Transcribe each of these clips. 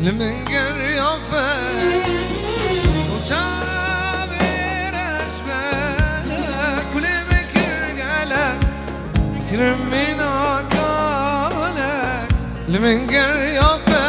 لمن قريفة وشابر أشبالك ولمكر قالك كرمينا قالك لمن قريفة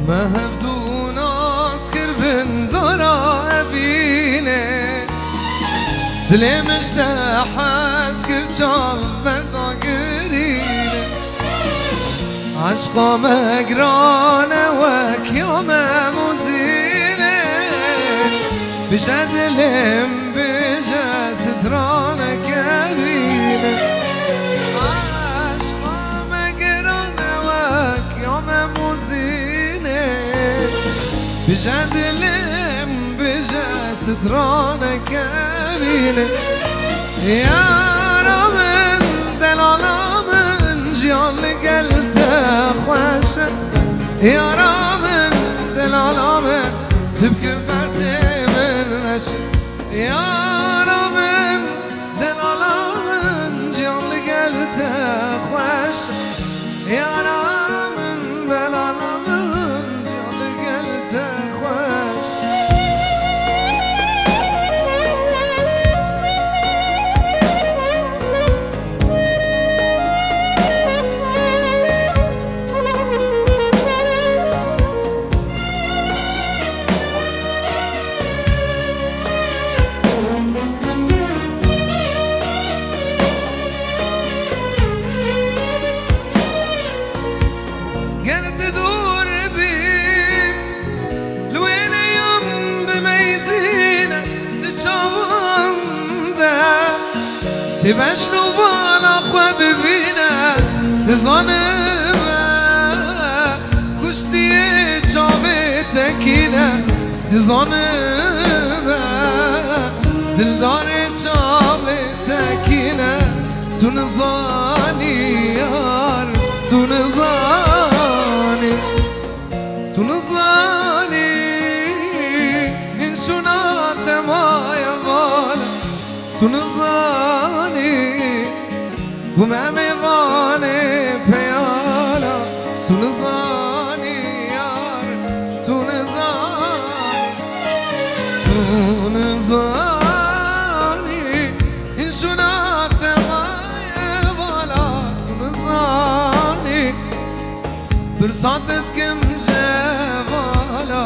مهبدون أسكر بن ذرا أبيني دلي مشتاح أسكر شاف بردا قريني عشقا مقرانا وك يوم مزيني بجد لم بجا سترانا كبيني عشقا مقرانا وك يوم مزيني بجد لم بجا سترانا كبينة يا رمن دلالا من جيان لقلته خوشه يا رمن دلالا من تبكي بختي من نشه يا رمن دلالا من جيان لقلته خوشه يا رمن دلالا تبشنو بالا خواه ببینه تزانه کشتیه چاوه تکینه تزانه دلدار چاوه تکینه تو نزانی یار تو نزانی تو نزانی این شنات مایا بالا تو نزانی بومم وانه پیالا تو نزانی یار تو نزانی تو نزانی این شنات مای بالا تو نزانی برساتت کم جوالا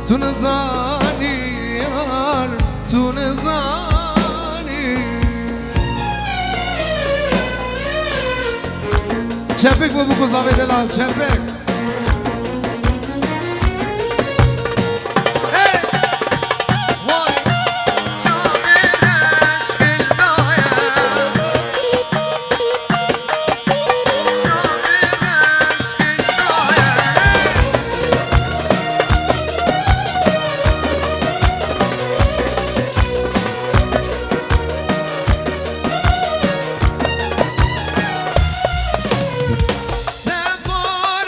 تو نزانی یار تو نزانی چپک و بکو زاوی دلال چپک Bor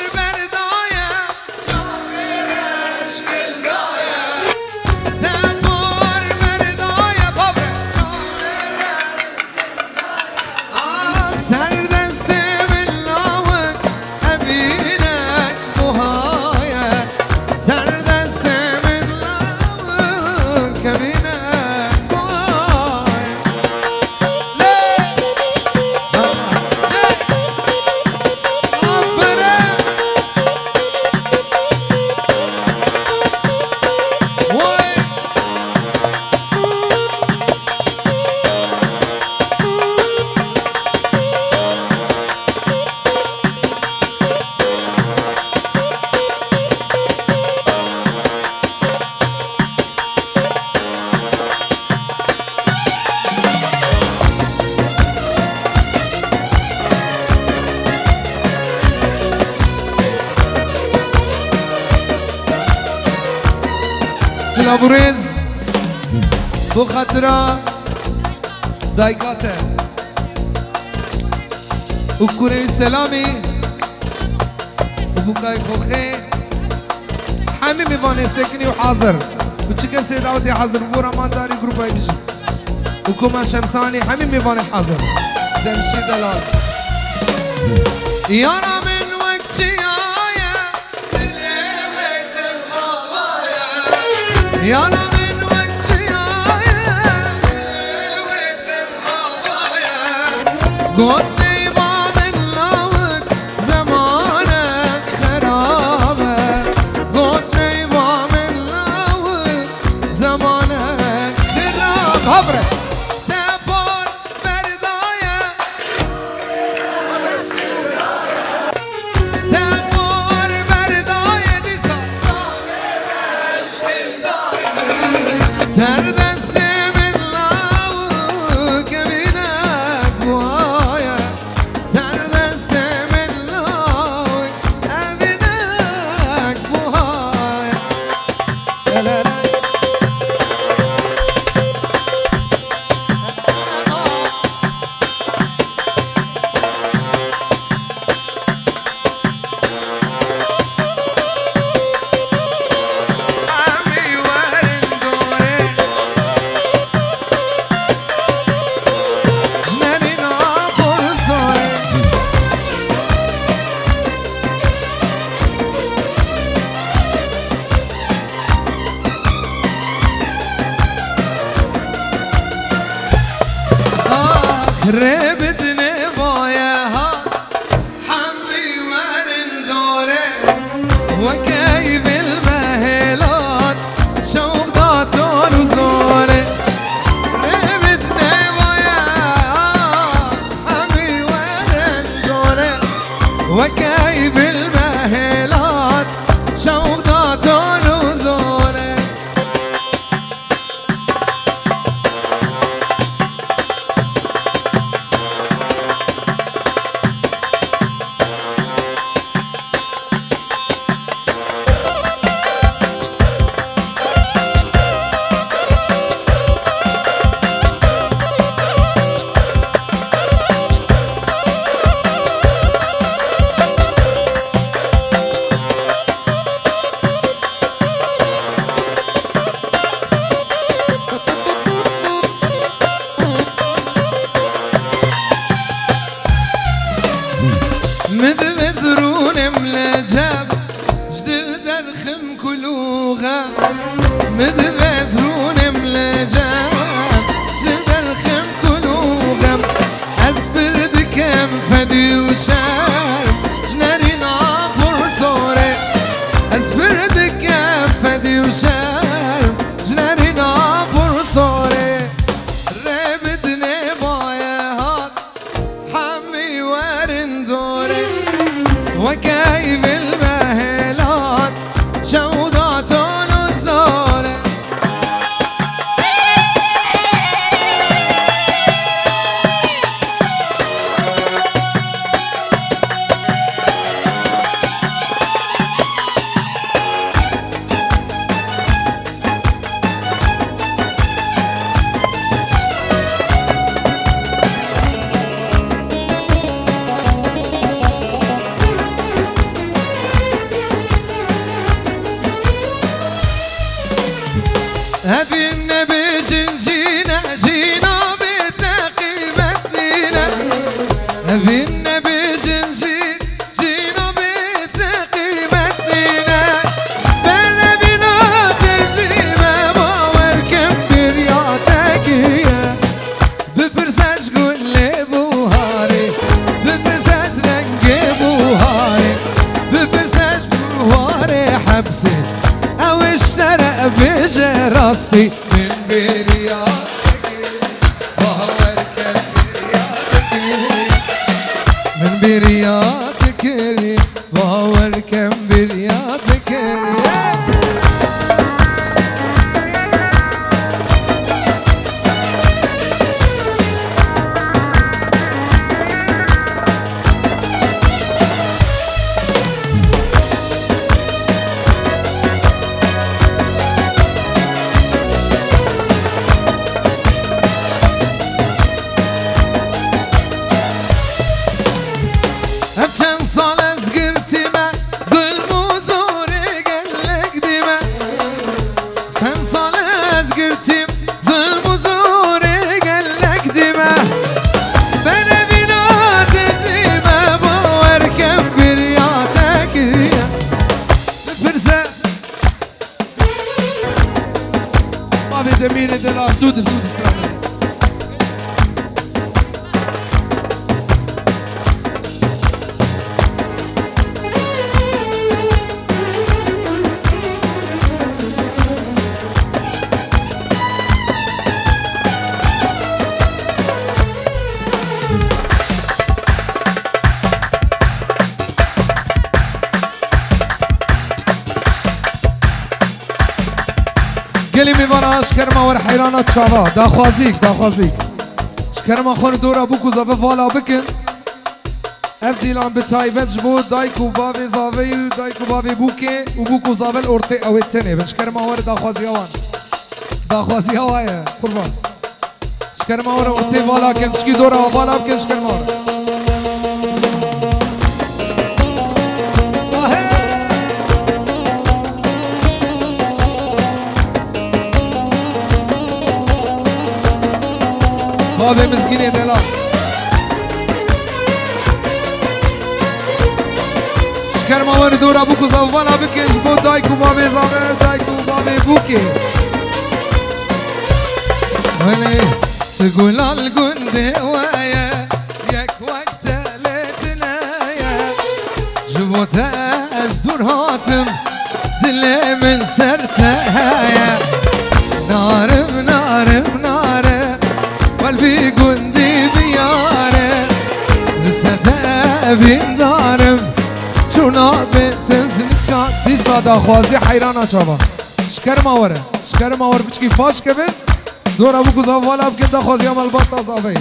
ابو رز بو خاطرا دايكاته وكوري سلامي وبو كاي خوخي حامي ميواني سكني وحاضر وشكل سيد عودي حاضر بورا ما داري جروباي بيجي وكما شمساني حامي ميواني حاضر دمشي دلال يانا من وقتي يايا تليبت الخبايا يانا من وقتي يايا تليبت الخبايا قدني ما من لوك زمانك خرابة قدني ما من لوك زمانك خراب هبرة سردستی من لاو کبینک بوایا سردستی من لاو کبینک بوایا ربدني بايها حمي ورندوري وكيف المهلات شوق داتون وزوري ربدني بايها حمي ورندوري وكيف المهلات شوق داتون وزوري مدمزرون ملجاب جدل درخم كلوغا مدمزرون ملجاب جدل درخم كلوغا أزبر دكم فدي وشار جناري نابور صوري أزبر دكم فدي وشار جناري نابور صوري ربدني بايهات حمي ورندوري وكيف المهلات جودات الزور هذي النبي جينا جينا بتقيمتنا هذي النبي جينا بتقيمتنا بلا بنا تجيبه باور كبر يا تقيا بفرساج قول بوهاري بفرساج رنج بوهاري بفرساج بوهاري حبسي او اشترى بجراستي من برياتك وهو الكبرياتك من برياتك وهو الكبرياتك قرتم ظلم وزوري قالك دمه بنا بنات دمه بوركم برياتك ريا فرسه ما بدمين دلال دود السلام گلی میوانه شکرما ور حیرانات شاوا داخوازیک شکرما خون دورا بوکو زاوه والا بکن اف دیلان به تایبت جبود دایکو باوی زاوه و دایکو باوی بوکه و بوکو زاوه الارته اوی تنه بن شکرما ور داخوازی هوایه قربان شکرما ور ارته والا کن چکی دورا والا بکن شکرما ور بابي مسكيني دلا شكر ما ور دور ابوكو زوفانا بكنش بو دايكو بابي زاوه دايكو بابي بوكي ولي تقول القند وايا ياك وقت ليتنايا جبوت ازدور هاتم دلي من سرتهايا نارم قلبي قندي بياره لسه بين دارم شونا بتزنكا دي صادا خوازي حيرانا چابا شكر ما ور بچكي فاش كبن دور ابو كوزاوالا بكن دا خوازي عمل باطا زافي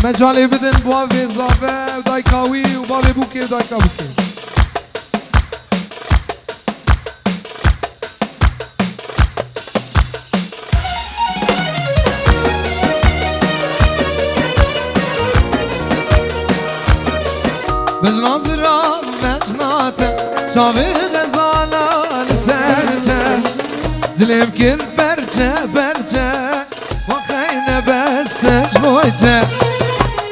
مجالي بدن بوافي زافي ودايكاوي وبابي بوكي ودايكا بوكي بجنازرا بجناته شاوي غزالا لسرته دلم كن برجه وخينا بس جبويته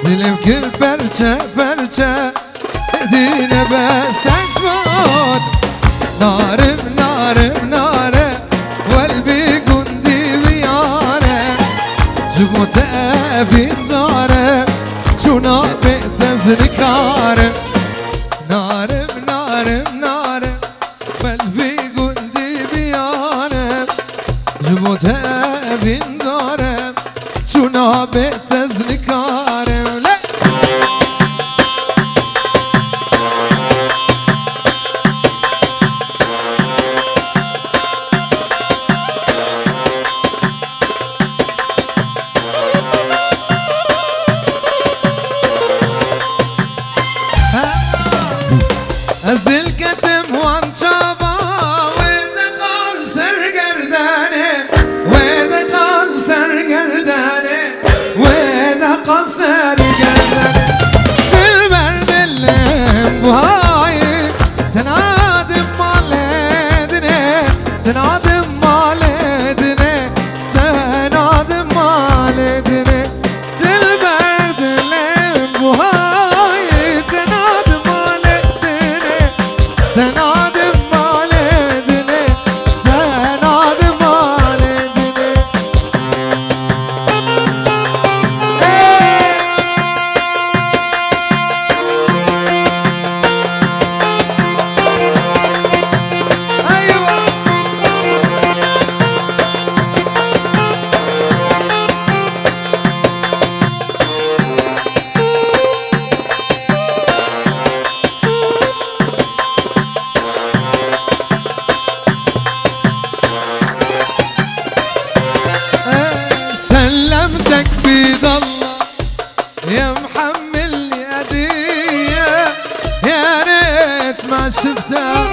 دلم كن برجه دينا بس جبوت نارم والبي قندي بياره جبوته بين داره شونا بتزنكاره نارم قلبي قندي بيانم جبوتها بين دارم شونا بتزنكارم لا أزل كتم وانشابا ويدقال سرقرداني ويدقال سرقرداني بالبرد اللي بهاي تنادم مالدني تنادم مالدني استنادم مالدني بالبرد اللي بهاي تنادم تنادم مالدني استنادم مالدني ايوه سلمتك بيد الله يا محملني هدية يا ريت ما شفتها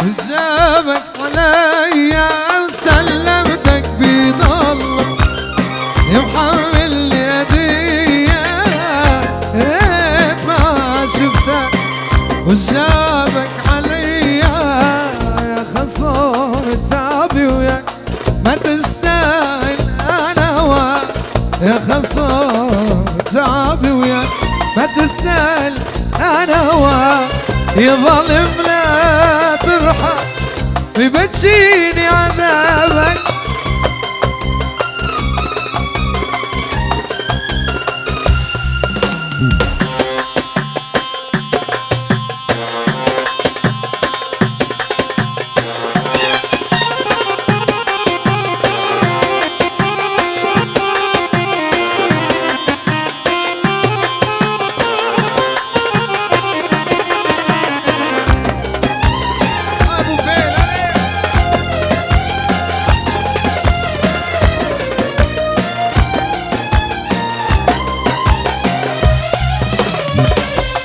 وجابك عليا وسلمتك بيد الله يا محملني هدية يا ريت ما شفتها وجابك عليا يا خسارة تعبي وياك ما تستاهل يا خصام تعبي وياك ما تستاهل انا هواك يا ظالم لا ترحم يبجيني عذابك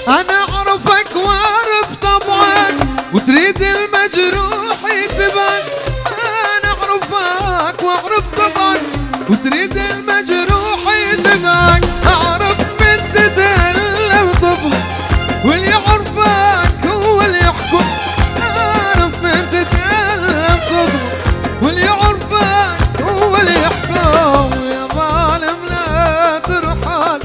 أنا أعرفك وأعرف طبعك وتريد المجروح يتبعك أنا أعرفك وأعرف طبعك وتريد المجروح يتبعك أعرف من تتألم طبعك واللي يعرفك هو اللي يحكم أعرف من تتألم طبعك واللي يعرفك هو اللي يحكم يا ظالم لا ترحل